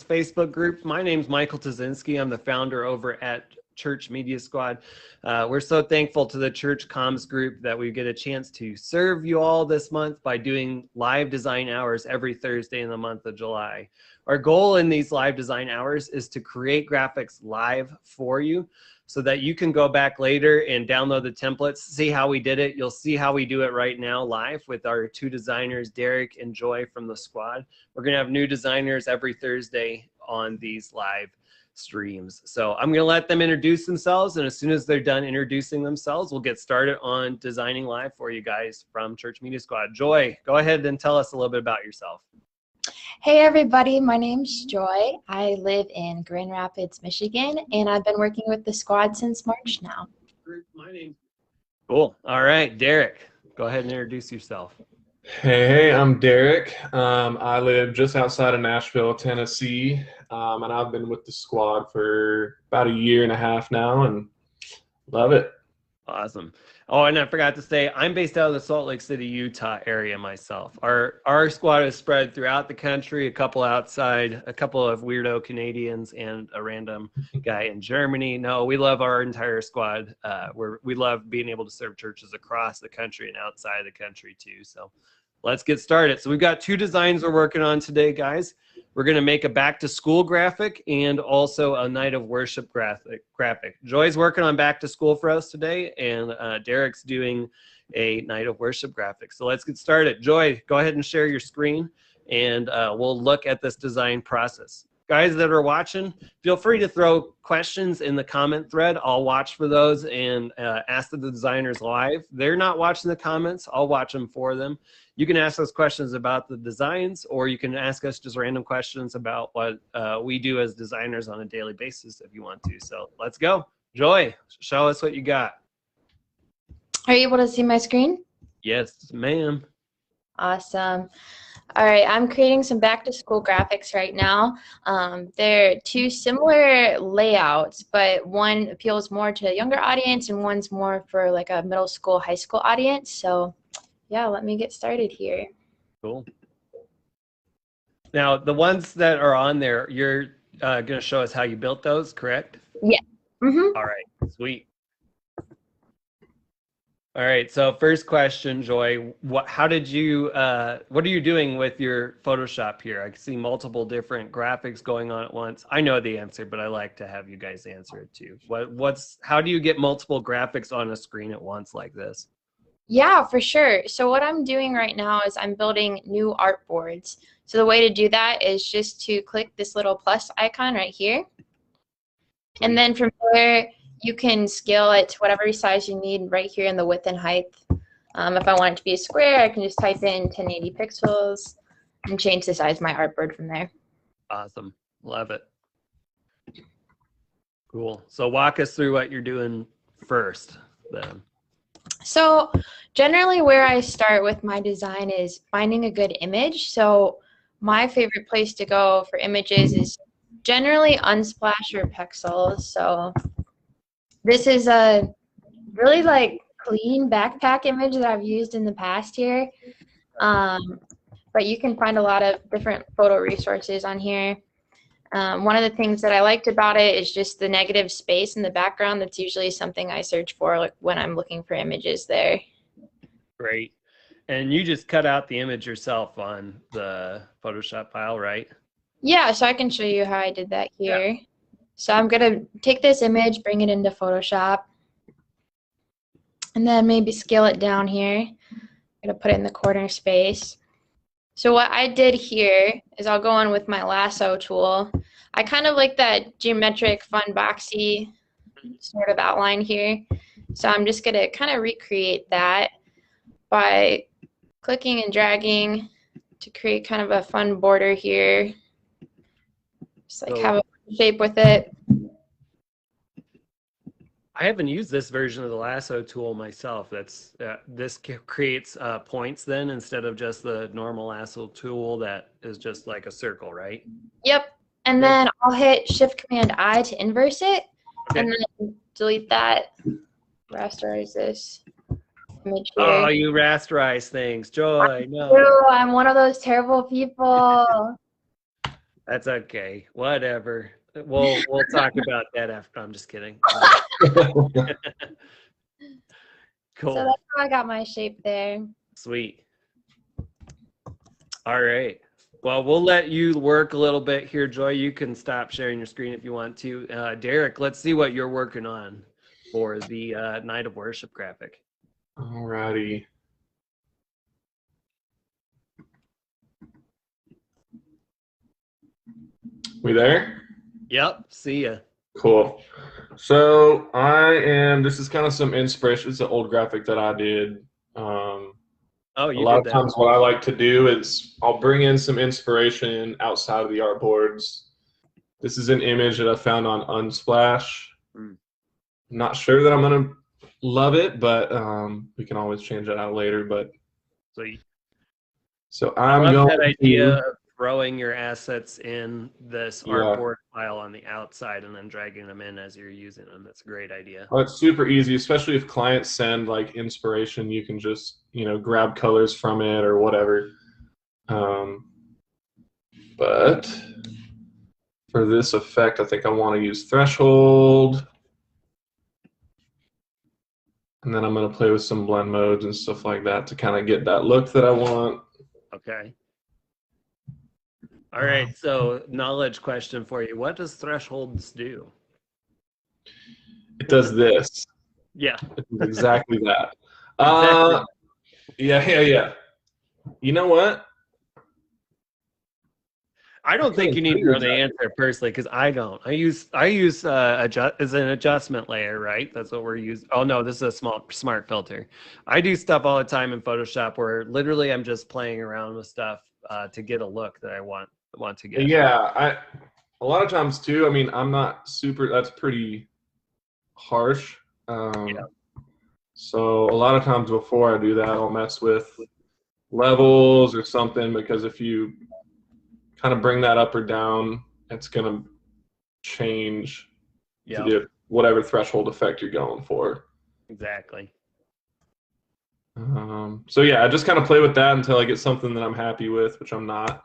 Facebook group. My name's Michael Tazinski. I'm the founder over at Church Media Squad. We're so thankful to the Church Comms group that we get a chance to serve you all this month by doing live design hours every Thursday in the month of July. Our goal in these live design hours is to create graphics live for you so that you can go back later and download the templates, see how we did it. You'll see how we do it right now live with our two designers, Derek and Joy from the squad. We're going to have new designers every Thursday on these live streams. So I'm going to let them introduce themselves, and as soon as they're done introducing themselves, we'll get started on designing live for you guys from Church Media Squad. Joy, go ahead and tell us a little bit about yourself. Hey everybody, my name's Joy. I live in Grand Rapids, Michigan, and I've been working with the squad since March now. Cool. All right, Derek, go ahead and introduce yourself. Hey, I'm Derek. I live just outside of Nashville, Tennessee, and I've been with the squad for about a year and a half now, and love it. Awesome. Oh, and I forgot to say, I'm based out of the Salt Lake City, Utah area myself. Our squad is spread throughout the country, a couple outside, a couple of weirdo Canadians, and a random guy in Germany. No, we love our entire squad. We love being able to serve churches across the country and outside the country too. So let's get started. So we've got two designs we're working on today, guys. We're going to make a back to school graphic and also a night of worship graphic. Joy's working on back to school for us today, and Derek's doing a night of worship graphic. So let's get started. Joy, go ahead and share your screen, and we'll look at this design process. Guys that are watching, feel free to throw questions in the comment thread. I'll watch for those and ask the designers live. They're not watching the comments. I'll watch them for them. You can ask us questions about the designs, or you can ask us just random questions about what we do as designers on a daily basis if you want to. So let's go. Joy, show us what you got. Are you able to see my screen? Yes, ma'am. Awesome. All right, I'm creating some back to school graphics right now. They're two similar layouts, but one appeals more to a younger audience and one's more for like a middle school, high school audience. So yeah, let me get started here. Cool. Now, the ones that are on there, you're going to show us how you built those, correct? Yeah. Mm-hmm. All right, sweet. All right, so first question, Joy, what are you doing with your Photoshop here? I can see multiple different graphics going on at once. I know the answer, but I like to have you guys answer it too. How do you get multiple graphics on a screen at once like this? Yeah, for sure. So what I'm doing right now is I'm building new artboards. So the way to do that is just to click this little plus icon right here. And then from there, you can scale it to whatever size you need right here in the width and height. If I want it to be a square, I can just type in 1080 pixels and change the size of my artboard from there. Awesome. Love it. Cool. So walk us through what you're doing first then. So generally where I start with my design is finding a good image. So my favorite place to go for images is generally Unsplash or Pexels. So this is a really like clean backpack image that I've used in the past here. But you can find a lot of different photo resources on here. One of the things that I liked about it is just the negative space in the background. That's usually something I search for like when I'm looking for images there. Great. And you just cut out the image yourself on the Photoshop file, right? Yeah, so I can show you how I did that here. Yeah. So I'm going to take this image, bring it into Photoshop, and then maybe scale it down here. I'm going to put it in the corner space. So what I did here is I'll go in with my lasso tool. I kind of like that geometric, fun, boxy sort of outline here. So I'm just going to kind of recreate that by clicking and dragging to create kind of a fun border here. Just like have a shape with it. I haven't used this version of the lasso tool myself. This creates points then instead of just the normal lasso tool that is just like a circle, right? Yep. And then I'll hit Shift-Command-I to inverse it, and then delete that. Rasterize this image here. Oh, you rasterize things, Joy. No, I'm one of those terrible people. That's okay. Whatever. We'll talk about that after. I'm just kidding. So Cool. that's how I got my shape there. Sweet. All right. Well, we'll let you work a little bit here, Joy. You can stop sharing your screen if you want to. Derek, let's see what you're working on for the Night of Worship graphic. Alrighty. We there? Yep. See ya. Cool. So this is kind of some inspiration. It's an old graphic that I did. Oh, A you lot did of that. times what I like to do is I'll bring in some inspiration outside of the artboards. This is an image that I found on Unsplash. Mm. I'm not sure that I'm going to love it, but we can always change that out later. But Sweet. so I I'm love going that idea to, of throwing your assets in this yeah. artboard file on the outside and then dragging them in as you're using them. That's a great idea. Well, it's super easy, especially if clients send like inspiration. You can just, grab colors from it or whatever. But for this effect, I think I want to use threshold. And then I'm going to play with some blend modes and stuff like that to kind of get that look that I want. Okay. All right. So knowledge question for you. What does thresholds do? It does this. Yeah. It does exactly that. Exactly. Yeah. You know what? I don't think you need to know the answer personally because I don't. I use as an adjustment layer, right? That's what we're using. Oh no, this is a smart filter. I do stuff all the time in Photoshop where literally I'm just playing around with stuff to get a look that I want to get. Yeah, a lot of times too. I mean, I'm not super. That's pretty harsh. Yeah. So a lot of times before I do that, I'll mess with levels or something because if you kind of bring that up or down, it's going to change to get whatever threshold effect you're going for. Exactly. So yeah, I just kind of play with that until I get something that I'm happy with, which I'm not.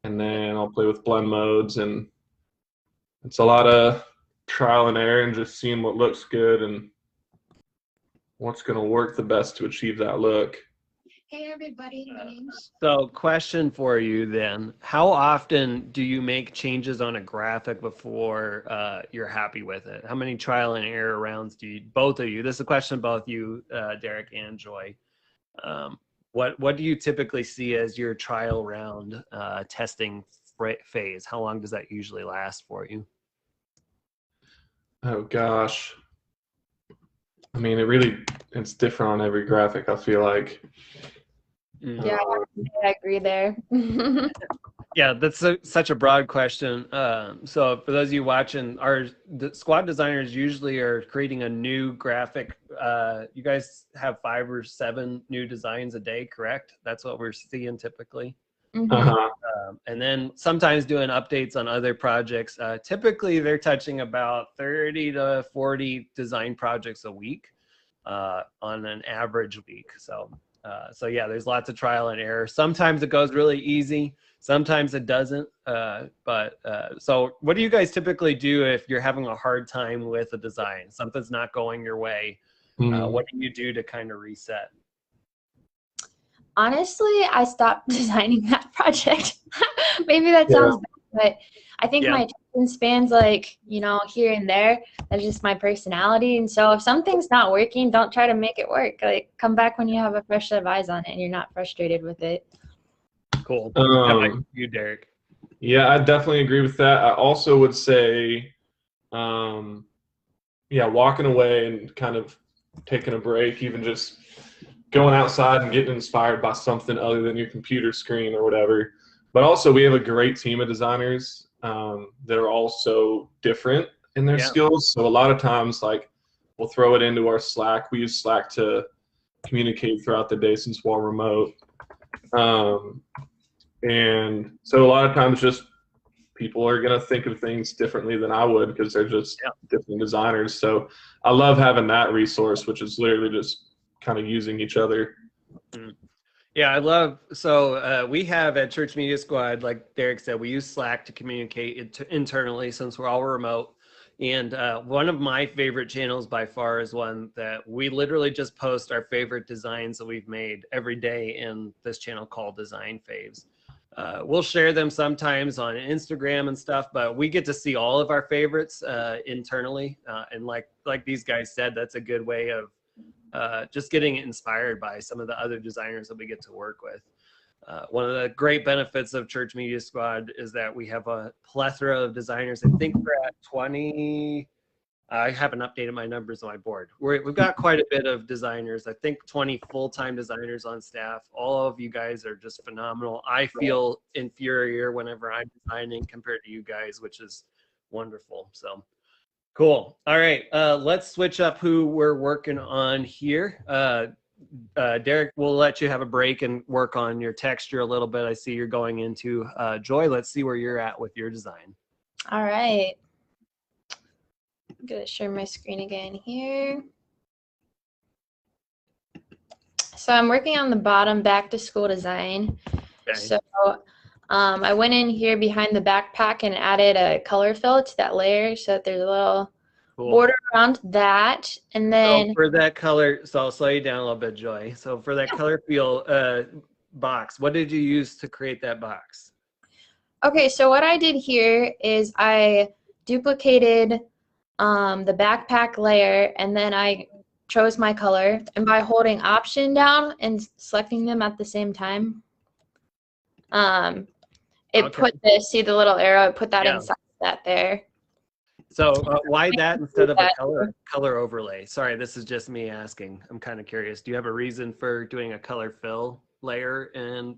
And then I'll play with blend modes, and it's a lot of trial and error and just seeing what looks good and what's going to work the best to achieve that look. Hey everybody, my name's... So question for you then, how often do you make changes on a graphic before you're happy with it? How many trial and error rounds do you, both of you, this is a question both you, Derek and Joy, what do you typically see as your trial round testing phase? How long does that usually last for you? Oh gosh. I mean, it's different on every graphic, I feel like. Yeah, I agree there. Yeah, that's such a broad question. So for those of you watching, the squad designers usually are creating a new graphic. You guys have 5 or 7 new designs a day, correct? That's what we're seeing typically. And then sometimes doing updates on other projects. Typically, they're touching about 30 to 40 design projects a week on an average week. So yeah, there's lots of trial and error. Sometimes it goes really easy. Sometimes it doesn't. So what do you guys typically do if you're having a hard time with a design? Something's not going your way. What do you do to kind of reset? Honestly, I stopped designing that project. Maybe that sounds bad, but I think my attention spans here and there. That's just my personality. And so if something's not working, don't try to make it work. Like, come back when you have a fresh set of eyes on it and you're not frustrated with it. Cool. How about you, Derek? Yeah, I definitely agree with that. I also would say, walking away and kind of taking a break, even just going outside and getting inspired by something other than your computer screen or whatever. But also, we have a great team of designers that are all so different in their skills. So a lot of times, like, we'll throw it into our Slack. We use Slack to communicate throughout the day since we're remote. And so a lot of times just people are going to think of things differently than I would because they're just different designers. So I love having that resource, which is literally just kind of using each other. Yeah, I love. So we have at Church Media Squad, like Derek said, we use Slack to communicate internally since we're all remote. And one of my favorite channels by far is one that we literally just post our favorite designs that we've made every day in this channel called Design Faves. We'll share them sometimes on Instagram and stuff, but we get to see all of our favorites internally. And like these guys said, that's a good way of just getting inspired by some of the other designers that we get to work with. One of the great benefits of Church Media Squad is that we have a plethora of designers. I think we're at 20. I haven't updated my numbers on my board. We've got quite a bit of designers. I think 20 full-time designers on staff. All of you guys are just phenomenal. I feel inferior whenever I'm designing compared to you guys, which is wonderful. So cool. All right, let's switch up who we're working on here. Derek, we'll let you have a break and work on your texture a little bit. I see you're going into Joy. Let's see where you're at with your design. All right. I'm going to share my screen again here. So I'm working on the bottom back to school design. Okay. So I went in here behind the backpack and added a color fill to that layer so that there's a little border around that. And then so for that color, so I'll slow you down a little bit, Joy. So for that color fill box, what did you use to create that box? Okay, so what I did here is I duplicated the backpack layer, and then I chose my color, and by holding Option down and selecting them at the same time, it put this, see the little arrow, it put that inside that there. So why that instead of a color overlay? Sorry, this is just me asking. I'm kind of curious. Do you have a reason for doing a color fill layer and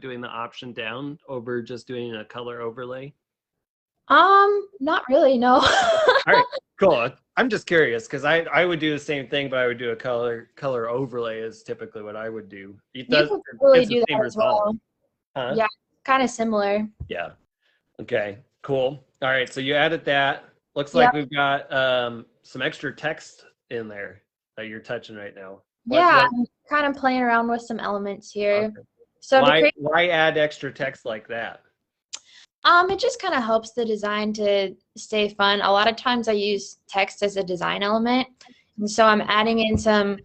doing the Option down over just doing a color overlay? Not really, no. All right, cool. I'm just curious because I would do the same thing, but I would do a color overlay is typically what I would do. It does really do that as well. Huh? Yeah, kind of similar. Yeah. Okay, cool. All right, so you added that. Looks like we've got some extra text in there that you're touching right now. I'm kind of playing around with some elements here. Okay. So why add extra text like that? It just kind of helps the design to stay fun. A lot of times I use text as a design element, and so I'm adding in some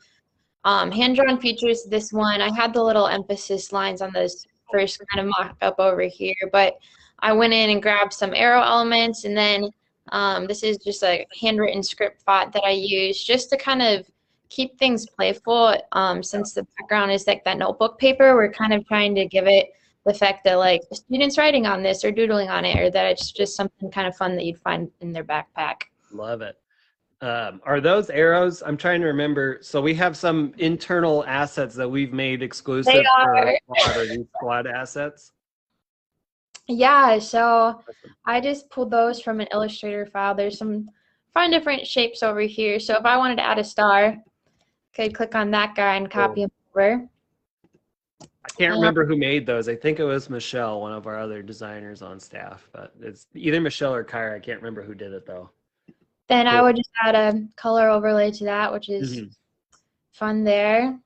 hand-drawn features. This one, I had the little emphasis lines on this first kind of mock-up over here, but I went in and grabbed some arrow elements, and then this is just a handwritten script font that I use just to kind of keep things playful. Since the background is like that notebook paper, we're kind of trying to give it the fact that like the students writing on this or doodling on it, or that it's just something kind of fun that you'd find in their backpack. Love it. Are those arrows? I'm trying to remember. So we have some internal assets that we've made exclusive for our squad. Are these squad assets? Yeah, so I just pulled those from an Illustrator file. There's some fun different shapes over here. So if I wanted to add a star, I could click on that guy and copy him over. I can't remember who made those. I think it was Michelle, one of our other designers on staff, but it's either Michelle or Kyra. I can't remember who did it though. Then I would just add a color overlay to that, which is fun there,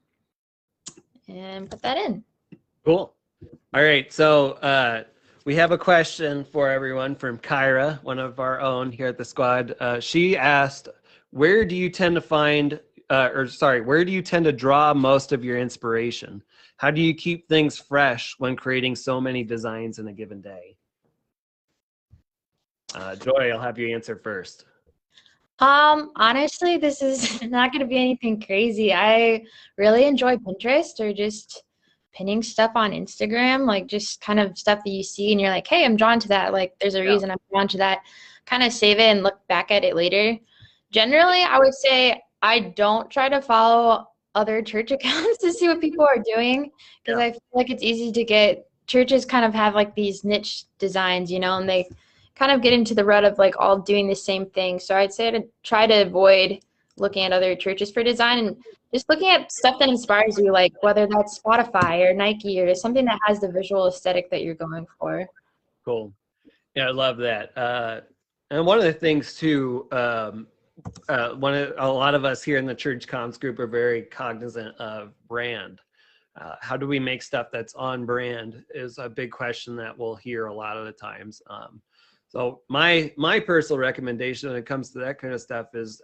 and put that in. Cool. All right, so we have a question for everyone from Kyra, one of our own here at the squad. She asked, where do you tend to find, where do you tend to draw most of your inspiration? How do you keep things fresh when creating so many designs in a given day? Joy, I'll have you answer first. Honestly, this is not going to be anything crazy. I really enjoy Pinterest, or just pinning stuff on Instagram, like just kind of stuff that you see and you're like, hey, I'm drawn to that. Like there's a reason I'm drawn to that. Kind of save it and look back at it later. Generally, I would say I don't try to follow other church accounts to see what people are doing, because I feel like it's easy to get, churches kind of have like these niche designs, you know, and they kind of get into the rut of like all doing the same thing. So I'd say to try to avoid looking at other churches for design, and just looking at stuff that inspires you, like whether that's Spotify or Nike or something that has the visual aesthetic that you're going for. Cool. Yeah, I love that. And one of the things too, a lot of us here in the church comms group are very cognizant of brand. How do we make stuff that's on brand is a big question that we'll hear a lot of the times. So my personal recommendation when it comes to that kind of stuff is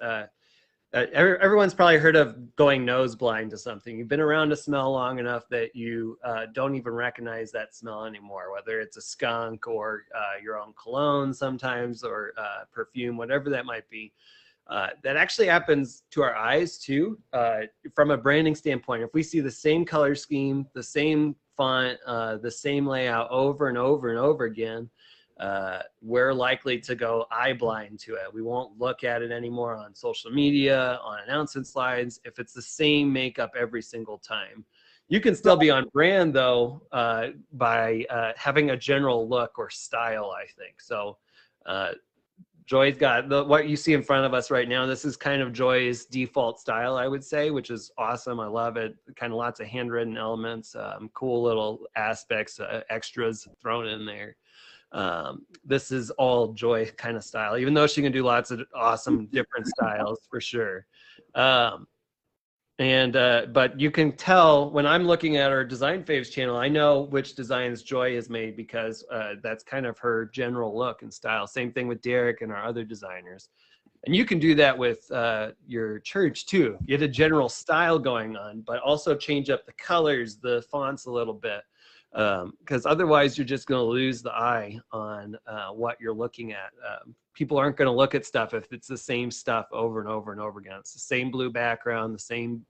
everyone's probably heard of going nose blind to something. You've been around a smell long enough that you don't even recognize that smell anymore, whether it's a skunk or your own cologne sometimes, or perfume, whatever that might be. That actually happens to our eyes too. From a branding standpoint, if we see the same color scheme, the same font, the same layout over and over and over again, we're likely to go eye blind to it. We won't look at it anymore on social media, on announcement slides, if it's the same makeup every single time. You can still be on brand though, by having a general look or style, I think. So Joy's got what you see in front of us right now. This is kind of Joy's default style, I would say, which is awesome. I love it. Kind of lots of handwritten elements, cool little aspects, extras thrown in there. This is all Joy kind of style, even though she can do lots of awesome different styles for sure. But you can tell when I'm looking at our Design Faves channel, I know which designs Joy has made because that's kind of her general look and style. Same thing with Derek and our other designers. And you can do that with your church too. Get a general style going on, but also change up the colors, the fonts a little bit. Because otherwise you're just going to lose the eye on what you're looking at. People aren't going to look at stuff if it's the same stuff over and over and over again. It's the same blue background, the same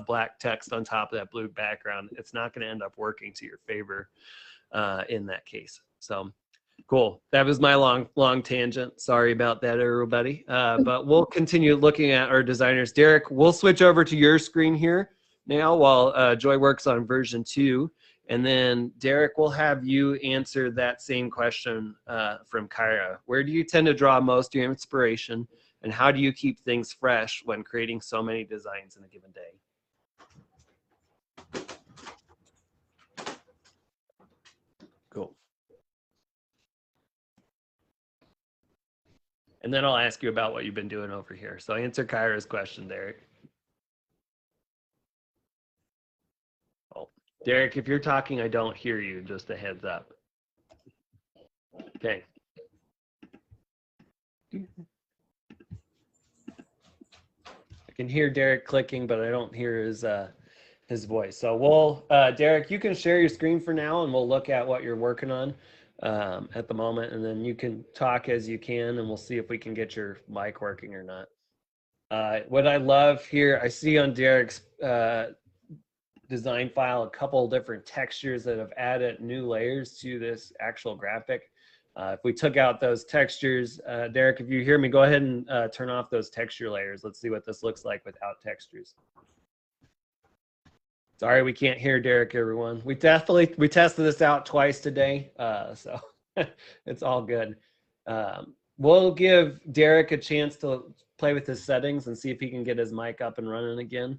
black text on top of that blue background. It's not going to end up working to your favor in that case. So cool. That was my long tangent. Sorry about that, everybody. But we'll continue looking at our designers. Derek, we'll switch over to your screen here now while Joy works on version 2. And then Derek, will have you answer that same question from Kyra. Where do you tend to draw most of your inspiration, and how do you keep things fresh when creating so many designs in a given day? Cool. And then I'll ask you about what you've been doing over here. So answer Kyra's question, Derek. Derek, if you're talking, I don't hear you, just a heads up. Okay. I can hear Derek clicking, but I don't hear his voice. So we'll, Derek, you can share your screen for now, and we'll look at what you're working on at the moment, and then you can talk as you can, and we'll see if we can get your mic working or not. What I love here, I see on Derek's design file a couple different textures that have added new layers to this actual graphic. If we took out those textures, Derek, if you hear me, go ahead and turn off those texture layers. Let's see what this looks like without textures. Sorry, we can't hear Derek, everyone. We tested this out twice today, so it's all good. We'll give Derek a chance to play with his settings and see if he can get his mic up and running again.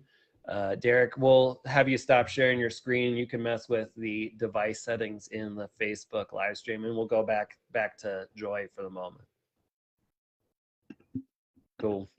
Derek, we'll have you stop sharing your screen. You can mess with the device settings in the Facebook live stream, and we'll go back to Joy for the moment. Cool.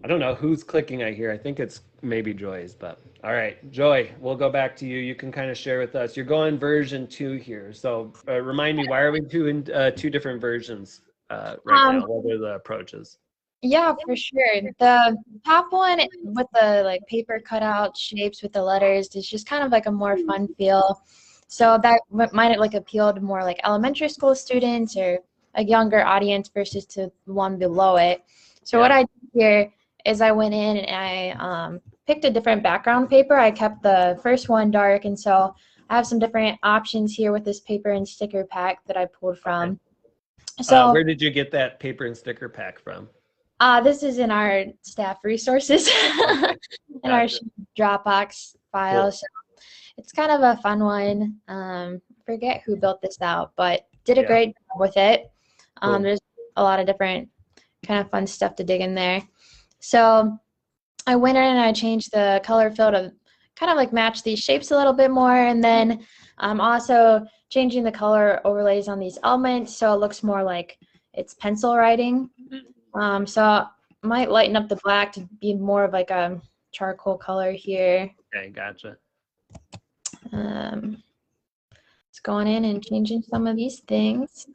I don't know who's clicking I hear. I think it's maybe Joy's, but all right, Joy, we'll go back to you. You can kind of share with us. You're going version 2 here. So remind me, why are we doing 2 different versions right now? What are the approaches? Yeah, for sure. The top one with the like paper cutout shapes with the letters is just kind of like a more fun feel. So that might like appeal to more like elementary school students or a younger audience versus to one below it. So what I did here is I went in and I picked a different background paper. I kept the first one dark, and so I have some different options here with this paper and sticker pack that I pulled from. Okay. So where did you get that paper and sticker pack from? This is in our staff resources, Okay. in our Dropbox file. Cool. So it's kind of a fun one. Forget who built this out, but did a great job with it. Cool. There's a lot of different kind of fun stuff to dig in there. So I went in and I changed the color fill to kind of like match these shapes a little bit more, and then I'm also changing the color overlays on these elements so it looks more like it's pencil writing. So I might lighten up the black to be more of like a charcoal color here. Okay, gotcha. It's going in and changing some of these things.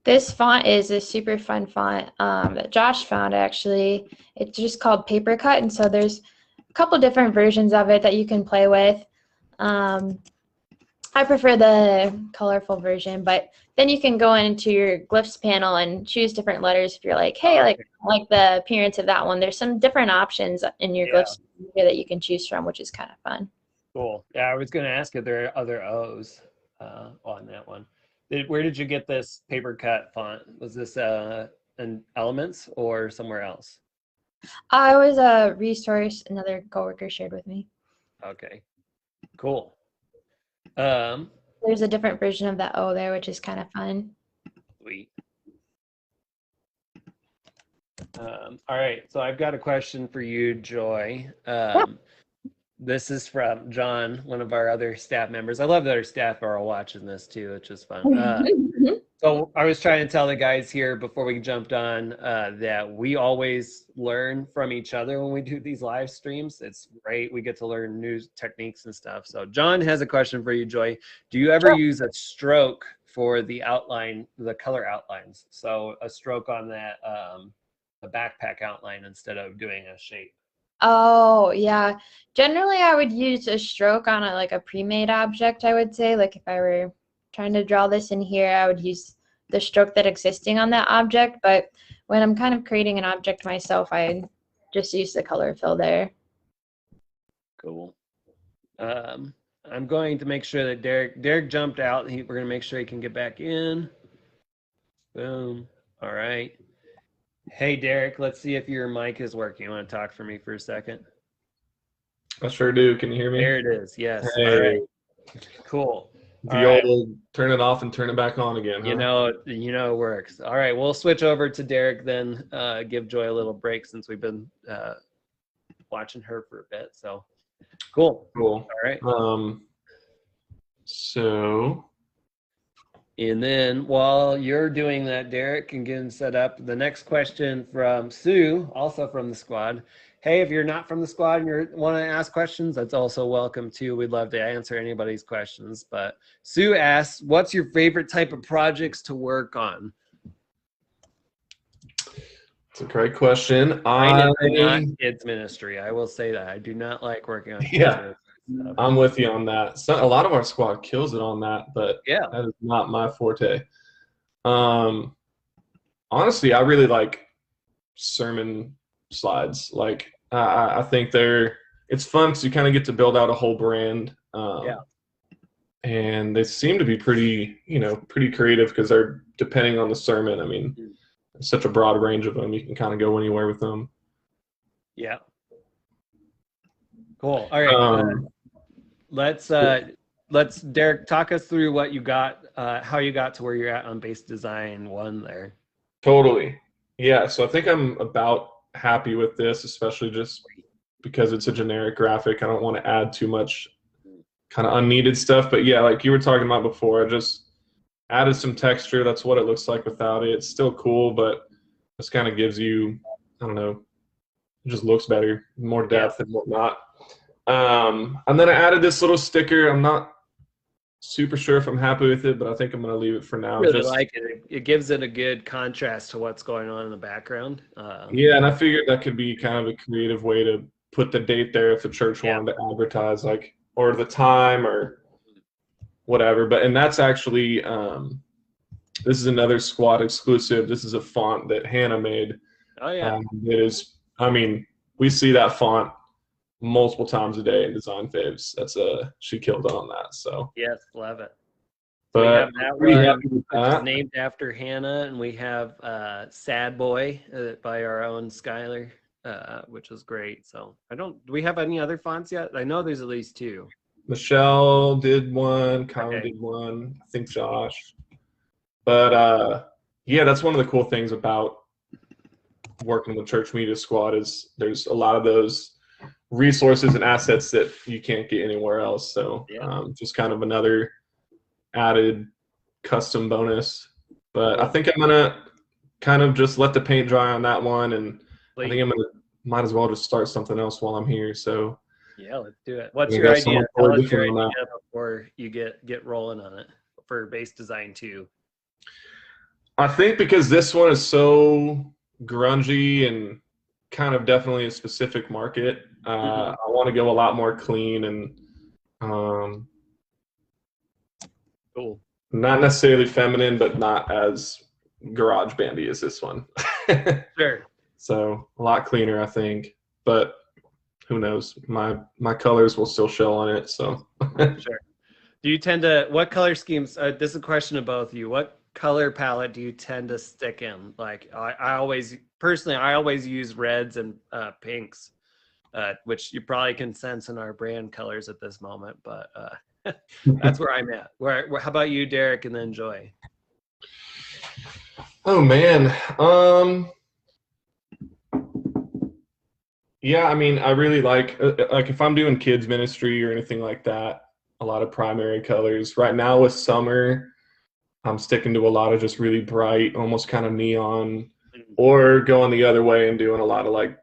This font is a super fun font that Josh found, actually. It's just called Paper Cut, and so there's a couple different versions of it that you can play with. I prefer the colorful version, but then you can go into your glyphs panel and choose different letters if you're like, hey, like the appearance of that one. There's some different options in your glyphs here that you can choose from, which is kind of fun. Cool. Yeah, I was going to ask if there are other O's on that one. Where did you get this paper cut font? Was this in Elements or somewhere else? It was a resource another coworker shared with me. Okay, cool. There's a different version of that O there, which is kind of fun. Sweet. All right, so I've got a question for you, Joy. This is from John, one of our other staff members. I love that our staff are all watching this too, which is fun. So I was trying to tell the guys here before we jumped on that we always learn from each other when we do these live streams. It's great. We get to learn new techniques and stuff. So John has a question for you, Joy. Do you ever use a stroke for the outline, the color outlines? So a stroke on that, the backpack outline instead of doing a shape. Oh, yeah. Generally, I would use a stroke on a pre-made object, I would say. Like if I were trying to draw this in here, I would use the stroke that existing on that object. But when I'm kind of creating an object myself, I just use the color fill there. Cool. I'm going to make sure that Derek jumped out. We're going to make sure he can get back in. Boom. All right. Hey, Derek, let's see if your mic is working. You want to talk for me for a second? I sure do. Can you hear me? There it is. Yes. Hey. All right. Cool. The old turn it off and turn it back on again. Huh? You know it works. All right, we'll switch over to Derek then. Give Joy a little break since we've been watching her for a bit. So cool. Cool. All right. So. And then while you're doing that, Derek, and getting set up, the next question from Sue, also from the squad. Hey, if you're not from the squad and you want to ask questions, that's also welcome too. We'd love to answer anybody's questions. But Sue asks, what's your favorite type of projects to work on? It's a great question. I am not kids ministry. I will say that. I do not like working on kids ministry. I'm with you on that. So, a lot of our squad kills it on that, but that is not my forte. Honestly, I really like sermon slides. Like I think it's fun because you kind of get to build out a whole brand. And they seem to be pretty creative because they're depending on the sermon. I mean, it's such a broad range of them. You can kind of go anywhere with them. Yeah. Cool. All right. Let's Derek, talk us through what you got, how you got to where you're at on base design 1 there. Totally. Yeah. So I think I'm about happy with this, especially just because it's a generic graphic. I don't want to add too much kind of unneeded stuff, but yeah, like you were talking about before, I just added some texture. That's what it looks like without it. It's still cool, but this kind of gives you, I don't know, it just looks better, more depth and whatnot. And then I added this little sticker. I'm not super sure if I'm happy with it, but I think I'm going to leave it for now. I really like it. It gives it a good contrast to what's going on in the background. Yeah, and I figured that could be kind of a creative way to put the date there if the church wanted to advertise, like, or the time or whatever. And that's actually, this is another squad exclusive. This is a font that Hannah made. Oh, yeah. It is, I mean, we see that font multiple times a day in design faves. She killed it on that. So yes, love it. But we have that one, which is named after Hannah, and we have Sad Boy by our own Skylar, which is great. So do we have any other fonts yet? I know there's at least 2. Michelle did one, Kyle did one, I think Josh. But yeah, that's one of the cool things about working with Church Media Squad is there's a lot of those resources and assets that you can't get anywhere else. So just kind of another added custom bonus. But I think I'm going to kind of just let the paint dry on that one. And I think I'm going to might as well just start something else while I'm here. So Yeah, let's do it. What's I your got idea? someone Tell totally us your different on idea before you get rolling on it for base design too. I think because this one is so grungy and kind of definitely a specific market, I want to go a lot more clean and Cool. not necessarily feminine, but not as garage bandy as this one. Sure. So a lot cleaner, I think. But who knows? My colors will still show on it. So Sure. Do you tend to, what color schemes, this is a question to both of you, what color palette do you tend to stick in? Like I always, personally, I always use reds and pinks, which you probably can sense in our brand colors at this moment, but that's where I'm at. How about you, Derek, and then Joy? oh man. Yeah, I mean, I really like if I'm doing kids ministry or anything like that, a lot of primary colors. Right now with summer, I'm sticking to a lot of just really bright, almost kind of neon, or going the other way and doing a lot of like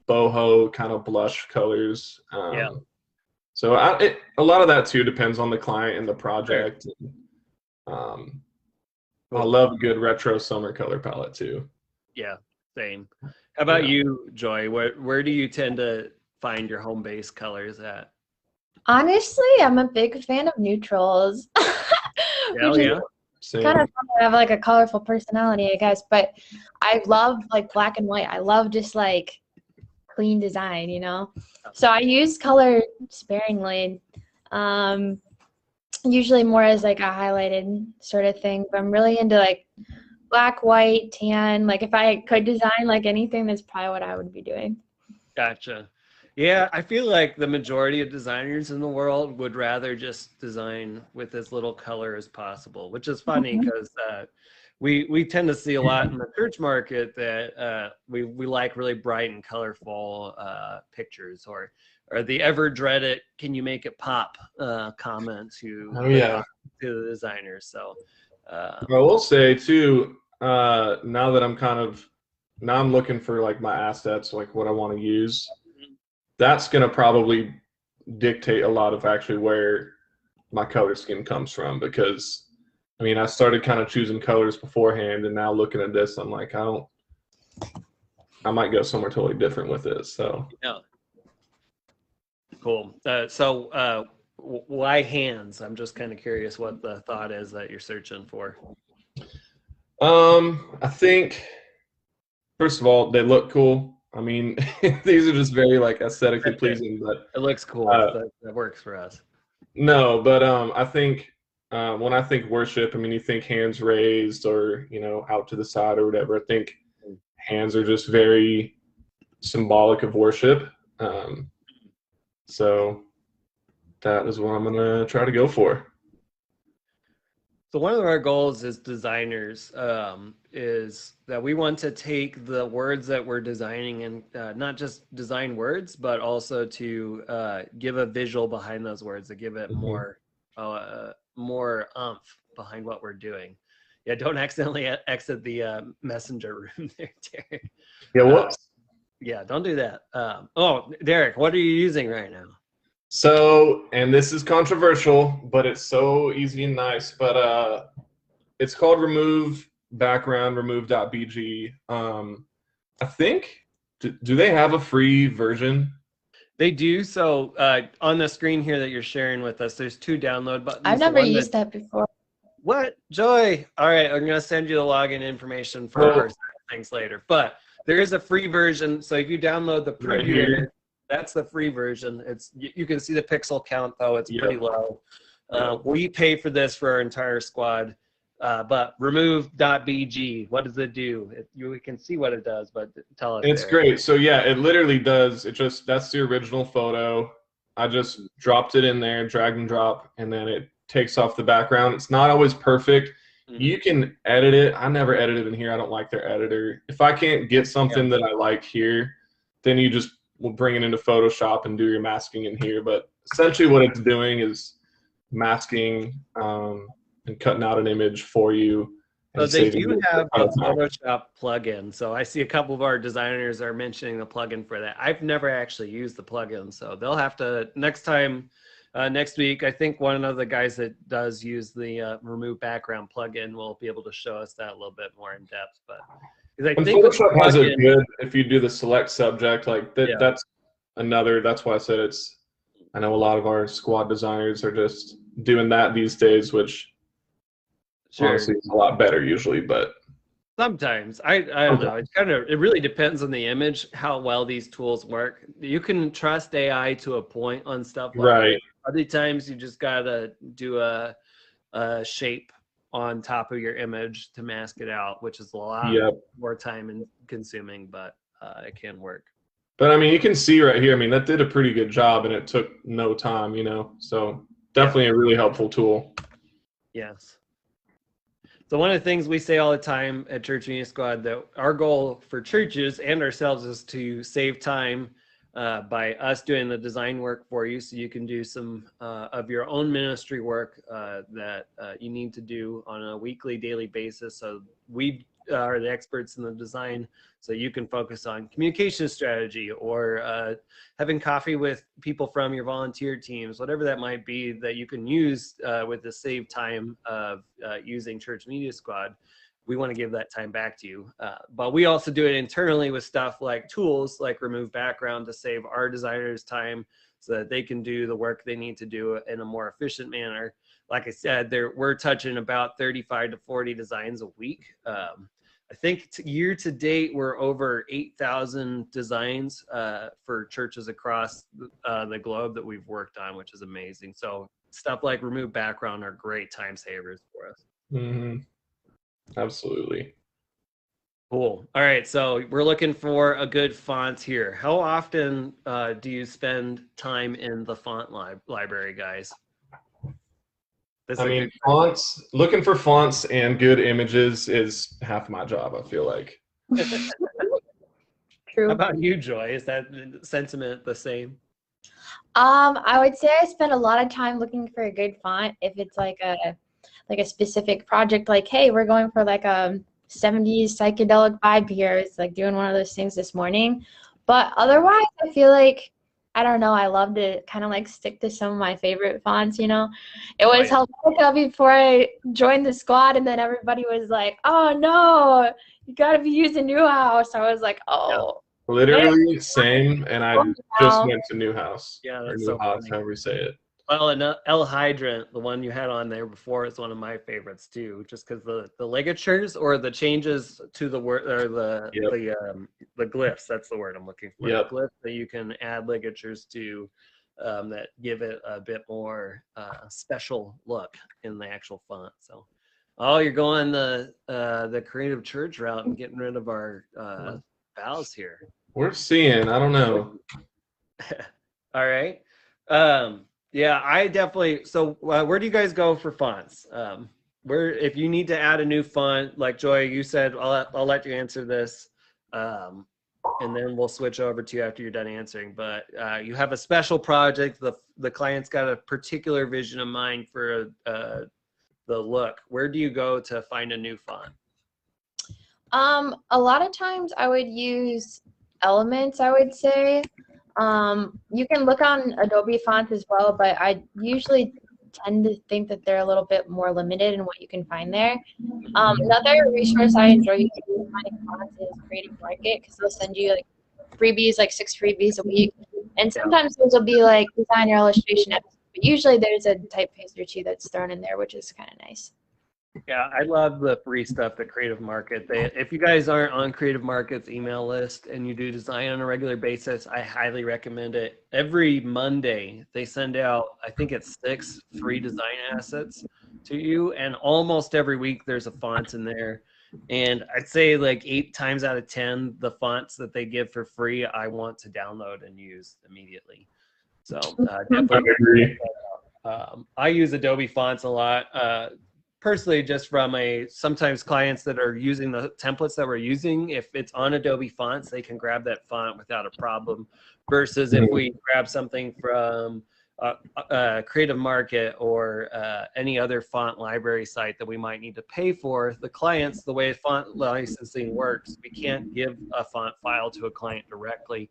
boho kind of blush colors. Yeah. So a lot of that too depends on the client and the project. I love a good retro summer color palette too. Yeah, same. How about you, Joy? Where do you tend to find your home base colors at? Honestly, I'm a big fan of neutrals. Hell Which is yeah. Same. kind of fun to have like a colorful personality, I guess. But I love like black and white. I love just like clean design, you know? So I use color sparingly. Usually more as like a highlighted sort of thing. But I'm really into like black, white, tan. Like if I could design like anything, that's probably what I would be doing. Gotcha. Yeah, I feel like the majority of designers in the world would rather just design with as little color as possible, which is funny because we tend to see a lot in the church market that we like really bright and colorful pictures, or the ever dreaded "Can you make it pop?" comment to the designers. So I will say too, now that I'm looking for like my assets, like what I want to use. That's going to probably dictate a lot of actually where my color scheme comes from, because I mean, I started kind of choosing colors beforehand, and now looking at this, I'm like, I might go somewhere totally different with it. So yeah, cool. So why hands? I'm just kind of curious what the thought is that you're searching for. I think first of all, they look cool. I mean, these are just very like aesthetically pleasing, but it looks cool. That works for us. No, but I think when I think worship, I mean, you think hands raised or out to the side or whatever. I think hands are just very symbolic of worship. So that is what I'm gonna try to go for. So one of our goals as designers is that we want to take the words that we're designing and not just design words, but also to give a visual behind those words, to give it more oomph behind what we're doing. Yeah, don't accidentally exit the messenger room there, Derek. Yeah, whoops. Yeah, don't do that. Oh, Derek, what are you using right now? So, and this is controversial, but it's so easy and nice. But it's called Remove Background, remove.bg. I think, do they have a free version? They do. So on the screen here that you're sharing with us, there's 2 download buttons. I've never used that before. What? Joy? All right, I'm going to send you the login information for things later. But there is a free version. So if you download the preview image, that's the free version. You can see the pixel count, though. It's pretty low. We pay for this for our entire squad. But remove.bg, what does it do? You can see what it does, but tell us. It's great. So yeah, it literally does. That's the original photo. I just dropped it in there, drag and drop, and then it takes off the background. It's not always perfect. You can edit it. I never edited in here. I don't like their editor. If I can't get something that I like here, then you just will bring it into Photoshop and do your masking in here. But essentially what it's doing is masking and cutting out an image for you. So and they saving do you a have ton a of time. Photoshop plugin. So I see a couple of our designers are mentioning the plugin for that. I've never actually used the plugin, so they'll have to next time, next week. I think one of the guys that does use the remove background plugin will be able to show us that a little bit more in depth. But because I And think with the Photoshop has a plugin, good, if you do the select subject, like that, yeah, that's another, that's why I said it's, I know a lot of our squad designers are just doing that these days, which sure. honestly is a lot better usually, but Sometimes I don't know. It's it really depends on the image how well these tools work. You can trust AI to a point on stuff like right. this. Other times you just gotta do a shape on top of your image to mask it out, which is a lot Yep. more time consuming, but it can work. But I mean, you can see right here, I mean, that did a pretty good job and it took no time, you know, so definitely a really helpful tool. Yes. So one of the things we say all the time at Church Media Squad that our goal for churches and ourselves is to save time by us doing the design work for you, so you can do some of your own ministry work that you need to do on a weekly, daily basis. So we are the experts in the design, so you can focus on communication strategy or having coffee with people from your volunteer teams, whatever that might be that you can use with the save time of using Church Media Squad. We want to give that time back to you. But we also do it internally with stuff like tools like remove background to save our designers time so that they can do the work they need to do in a more efficient manner. Like I said, we're touching about 35 to 40 designs a week. I think year to date, we're over 8,000 designs for churches across the globe that we've worked on, which is amazing. So stuff like remove background are great time savers for us. Mm-hmm. Absolutely. Cool. All right. So we're looking for a good font here. How often do you spend time in the font library, guys? I mean, fonts, looking for fonts and good images is half my job, I feel like. True. How about you, Joy? Is that sentiment the same? I would say I spend a lot of time looking for a good font if it's like a specific project, like, hey, we're going for like a 70s psychedelic vibe here. It's like doing one of those things this morning. But otherwise, I feel like, I don't know, I love to kind of like stick to some of my favorite fonts, you know. It was Helvetica before I joined the squad, and then everybody was like, oh no, you got to be using Newhouse. I was like, oh. Literally same, and I just went to Newhouse. Yeah, or that's so Newhouse, funny. however you say it. Well, and L Hydrant, the one you had on there before, is one of my favorites too, just because the ligatures or the changes to the word or the glyphs. That's the word I'm looking for. Yep. The glyphs that you can add ligatures to that give it a bit more special look in the actual font. So, oh, you're going the creative church route and getting rid of our vowels here. We're seeing. I don't know. All right. Yeah, I definitely. So, where do you guys go for fonts? Where, if you need to add a new font, like Joy, you said, I'll let you answer this, and then we'll switch over to you after you're done answering. But you have a special project. The client's got a particular vision in mind for the look. Where do you go to find a new font? A lot of times I would use Elements, I would say. You can look on Adobe fonts as well, but I usually tend to think that they're a little bit more limited in what you can find there. Another resource I enjoy using finding fonts is Creative Market, because they'll send you like freebies, like 6 freebies a week, and sometimes those will be like design or illustration episodes, but usually there's a typeface or two that's thrown in there, which is kind of nice. Yeah, I love the free stuff at Creative Market. If you guys aren't on Creative Market's email list and you do design on a regular basis, I highly recommend it. Every Monday, they send out, I think it's 6 free design assets to you, and almost every week there's a font in there. And I'd say like 8 times out of 10, the fonts that they give for free, I want to download and use immediately. So definitely. I use Adobe fonts a lot. Personally, just from sometimes clients that are using the templates that we're using, if it's on Adobe fonts, they can grab that font without a problem. Versus if we grab something from Creative Market or any other font library site that we might need to pay for, the clients, the way font licensing works, we can't give a font file to a client directly.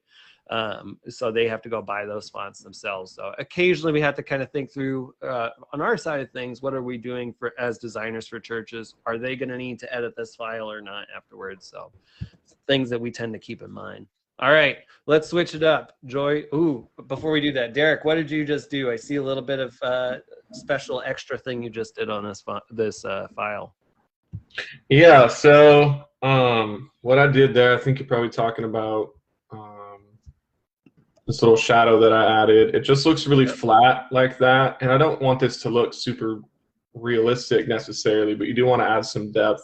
So they have to go buy those fonts themselves. So occasionally we have to kind of think through on our side of things, what are we doing for as designers for churches? Are they going to need to edit this file or not afterwards? So things that we tend to keep in mind. All right, let's switch it up. Joy, ooh, before we do that, Derek, what did you just do? I see a little bit of special extra thing you just did on this file. Yeah, so what I did there, I think you're probably talking about this little shadow that I added. It just looks really flat like that, and I don't want this to look super realistic necessarily, but you do want to add some depth.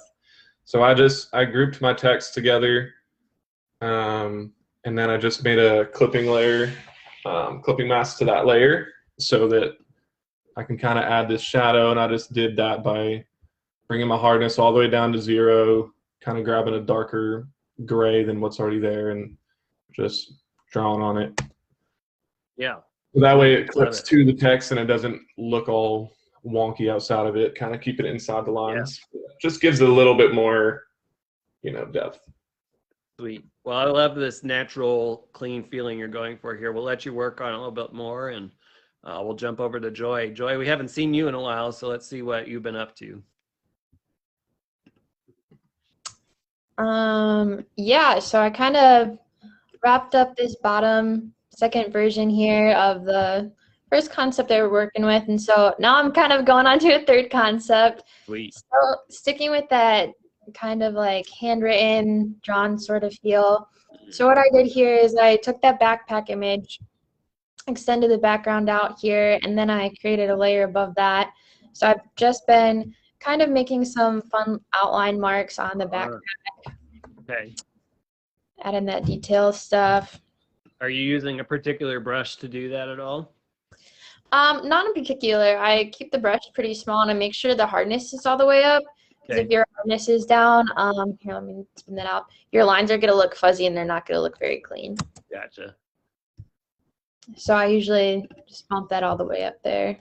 So I grouped my text together, and then I just made a clipping layer, clipping mask to that layer so that I can kind of add this shadow, and I just did that by bringing my hardness all the way down to 0, kind of grabbing a darker gray than what's already there and just drawing on it. Yeah. So that way it clips to the text and it doesn't look all wonky outside of it, kind of keep it inside the lines. Yeah. Just gives it a little bit more, depth. Sweet. Well, I love this natural, clean feeling you're going for here. We'll let you work on it a little bit more, and we'll jump over to Joy. Joy, we haven't seen you in a while, so let's see what you've been up to. Yeah, so I kind of wrapped up this second version here of the first concept they were working with, and so now I'm kind of going on to a third concept. Sweet. So sticking with that kind of like handwritten, drawn sort of feel. So what I did here is I took that backpack image, extended the background out here, and then I created a layer above that. So I've just been kind of making some fun outline marks on the backpack. Okay. Adding that detail stuff. Are you using a particular brush to do that at all? Not in particular. I keep the brush pretty small and I make sure the hardness is all the way up. Because if your hardness is down, here, let me spin that out. Your lines are going to look fuzzy and they're not going to look very clean. Gotcha. So I usually just bump that all the way up there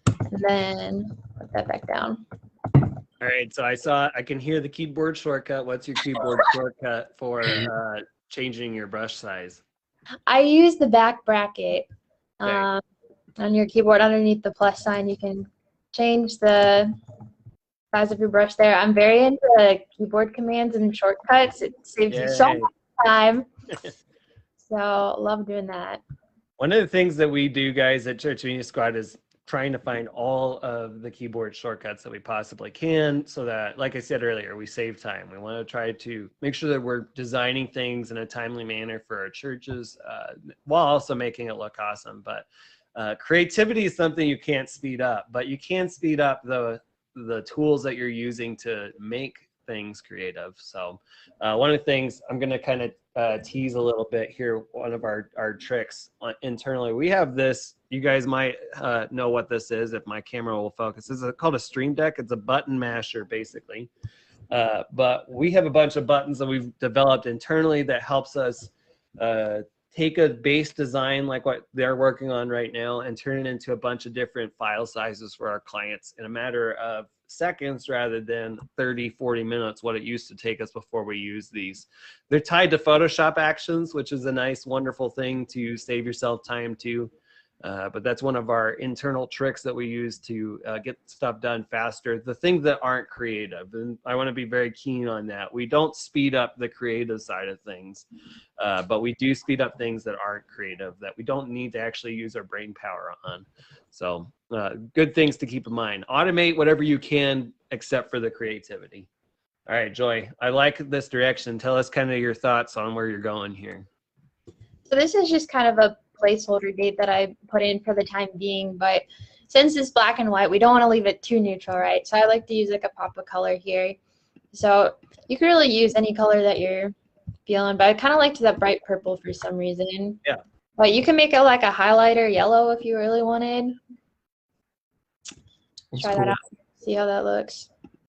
and then put that back down. All right, so I can hear the keyboard shortcut. What's your keyboard shortcut for changing your brush size? I use the back bracket. Okay. On your keyboard underneath the plus sign, you can change the size of your brush there. I'm very into keyboard commands and shortcuts. It saves you so much time. So love doing that. One of the things that we do, guys, at Church Media Squad is trying to find all of the keyboard shortcuts that we possibly can so that, like I said earlier, we save time. We want to try to make sure that we're designing things in a timely manner for our churches while also making it look awesome. But creativity is something you can't speed up, but you can speed up the tools that you're using to make things creative. So one of the things I'm going to kind of tease a little bit here, one of our tricks internally, we have this, you guys might know what this is if my camera will focus. This is called a Stream Deck. It's a button masher basically. But we have a bunch of buttons that we've developed internally that helps us take a base design like what they're working on right now and turn it into a bunch of different file sizes for our clients in a matter of seconds rather than 30-40 minutes, what it used to take us before we use these. They're tied to Photoshop actions, which is a nice, wonderful thing to save yourself time too. But that's one of our internal tricks that we use to get stuff done faster. The things that aren't creative, and I want to be very keen on that. We don't speed up the creative side of things, but we do speed up things that aren't creative, that we don't need to actually use our brain power on. So good things to keep in mind. Automate whatever you can except for the creativity. All right, Joy, I like this direction. Tell us kind of your thoughts on where you're going here. So this is just kind of a placeholder date that I put in for the time being, but since it's black and white, we don't want to leave it too neutral, right? So I like to use like a pop of color here. So you can really use any color that you're feeling, but I kind of liked that bright purple for some reason. Yeah. But you can make it like a highlighter yellow if you really wanted. That's Try cool. that out. See how that looks.